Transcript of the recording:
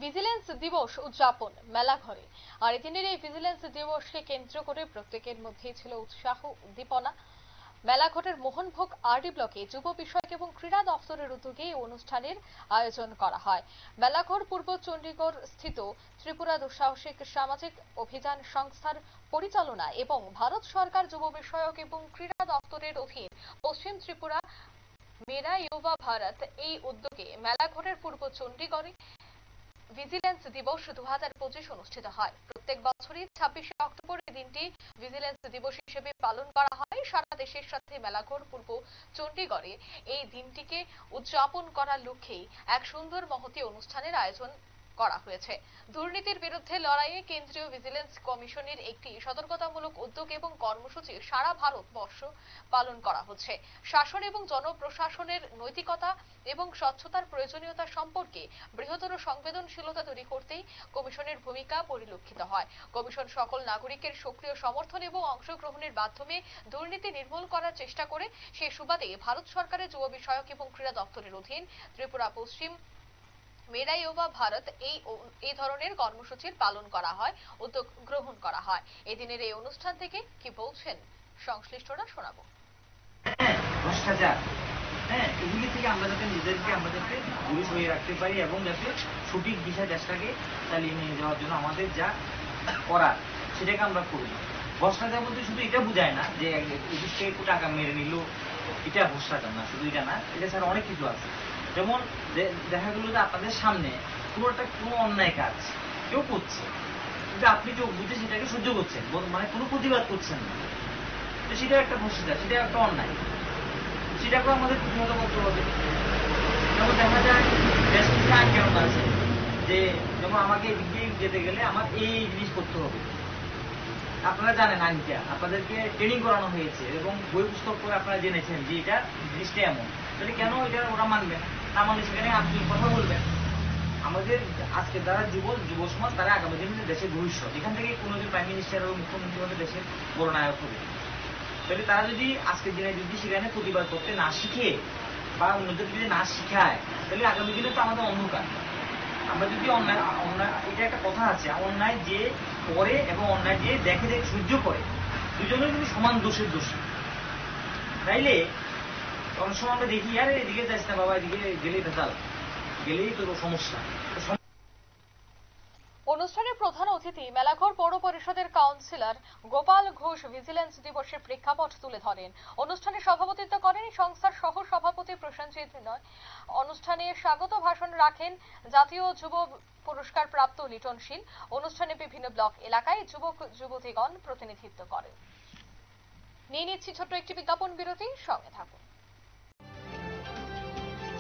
Vigilance দিবস উদযাপন মেলাঘরে। আর এদিনের এই ভিজিলেন্স দিবসকে কেন্দ্র করে প্রত্যেকের মধ্যেই ছিল উৎসাহ উদ্দীপনা। মেলাঘরের মোহনভোগ আরডি ব্লকে যুব বিষয়ক এবং ক্রীড়া দপ্তরের উদ্যোগে এই অনুষ্ঠানের আয়োজন করা হয়। মেলাঘর পূর্ব চণ্ডীগড় স্থিত ত্রিপুরা দুঃসাহসিক সামাজিক অভিযান সংস্থার পরিচালনা এবং ভারত সরকার যুব বিষয়ক এবং ক্রীড়া দপ্তরের অধীন পশ্চিম ত্রিপুরা মেরা ইউবা ভারত এই উদ্যোগে মেলাঘরের পূর্ব চণ্ডীগড়ে ভিজিলেন্স দিবস 2025 অনুষ্ঠিত হয়। প্রত্যেক বছরই 26শে অক্টোবর এই দিনটি ভিজিলেন্স দিবস হিসেবে পালন করা হয়। সারা দেশের সাথে মেলাঘর পূর্ব চণ্ডীগড়ে এই দিনটিকে উদযাপন করার লক্ষ্যেই এক সুন্দর মহতী অনুষ্ঠানের আয়োজন করা হয়েছে। দুর্নীতির বিরুদ্ধে লড়াইয়ে কেন্দ্রীয় ভিজিলেন্স কমিশনের একটি সতর্কতামূলক উদ্যোগ এবং কর্মসূচি সারা ভারতবর্ষ পালন করা হচ্ছে। শাসন এবং জনপ্রশাসনের নৈতিকতা এবং স্বচ্ছতার প্রয়োজনীয়তা সম্পর্কে বৃহত্তর সংবেদনশীলতা তৈরি করতেই কমিশনের ভূমিকা পরিলক্ষিত হয়। কমিশন সকল নাগরিকের সক্রিয় সমর্থন এবং অংশগ্রহণের মাধ্যমে দুর্নীতি নির্মূল করার চেষ্টা করে। সেই সুবাদে ভারত সরকারের যুব বিষয়ক এবং ক্রীড়া দপ্তরের অধীন ত্রিপুরা পশ্চিম মেরা ইউবা ভারত এই ধরনের কর্মসূচির পালন করা হয়, উদ্যোগ গ্রহণ করা হয়। এদিনের এই অনুষ্ঠান থেকে কি বলছেন সংশ্লিষ্টরা শোনাবো। ভ্রষ্টাচার, এগুলি থেকে আমরা যাতে নিজেদেরকে দূরে সরিয়ে রাখতে পারি এবং যাতে সঠিক দিশা দেশটাকে চালিয়ে নিয়ে যাওয়ার জন্য আমাদের যা করার সেটাকে আমরা করি। ভ্রষ্টাচার বলতে শুধু এটা বোঝায় না যে এদিক থেকে একটু টাকা মেরে নিল, এটা ভ্রষ্টাচার না। শুধু এটা না, এটা ছাড়া অনেক কিছু আছে। যেমন দেখা গেল যে আপনাদের সামনে কোনো অন্যায় কাজ কেউ করছে, কিন্তু আপনি চোখ বুঝে সেটাকে সহ্য করছেন, মানে কোনো প্রতিবাদ করছেন না, তো সেটা একটা ভ্রষ্টাচার, সেটা একটা অন্যায়। সেটাকেও আমাদের প্রতিহত করতে হবে। যেমন দেখা যায় বেশ কিছু আইন কানুন আছে যে যেমন আমাকে এদিক দিয়ে যেতে গেলে আমার এই জিনিস করতে হবে। আপনারা জানেন আইনটা, আপনাদেরকে ট্রেনিং করানো হয়েছে এবং বই পুস্তক করে আপনারা জেনেছেন যে এটা জিনিসটা এমন। তাহলে কেন এটা ওরা মানবে না? না মানলে সেখানে আপনি কথা বলবেন। আমাদের আজকে যারা যুব সমাজ, তারা আগামী দিনে দেশের ভবিষ্যৎ। এখান থেকে কোনোদিন প্রাইম মিনিস্টার এবং মুখ্যমন্ত্রী হবে দেশের বড় নায়ক হবে। তাহলে তারা যদি আজকের দিনে যদি সেখানে প্রতিবাদ করতে না শিখে বা অন্যদের যদি না শিখায়, তাহলে আগামী দিনে তো আমাদের অন্ধকার। আমরা যদি অন্যায়, এটা একটা কথা আছে, অন্যায় যে করে এবং অন্যায় যে দেখে সহ্য করে, দুজনের কিন্তু সমান দোষের দোষী। তাইলে অনেক সময় আমরা দেখি, আরে এদিকে যাস না বাবা, এদিকে গেলেই ভেজাল, গেলেই তো সমস্যা। অনুষ্ঠানে প্রধান অতিথি মেলাঘর পৌর পরিষদের কাউন্সিলর গোপাল ঘোষ ভিজিলেন্স দিবসের প্রেক্ষাপট তুলে ধরেন। অনুষ্ঠানে সভাপতিত্ব করেন সংস্থার সহ সভাপতি প্রসেনজিৎ নয়। অনুষ্ঠানে স্বাগত ভাষণ রাখেন জাতীয় যুব পুরস্কার প্রাপ্ত লিটন শীল। অনুষ্ঠানে বিভিন্ন ব্লক এলাকায় যুবক যুবতীগণ প্রতিনিধিত্ব করেন। নিয়ে নিচ্ছি ছোট্ট একটি বিজ্ঞাপন বিরতি, সঙ্গে থাকুন।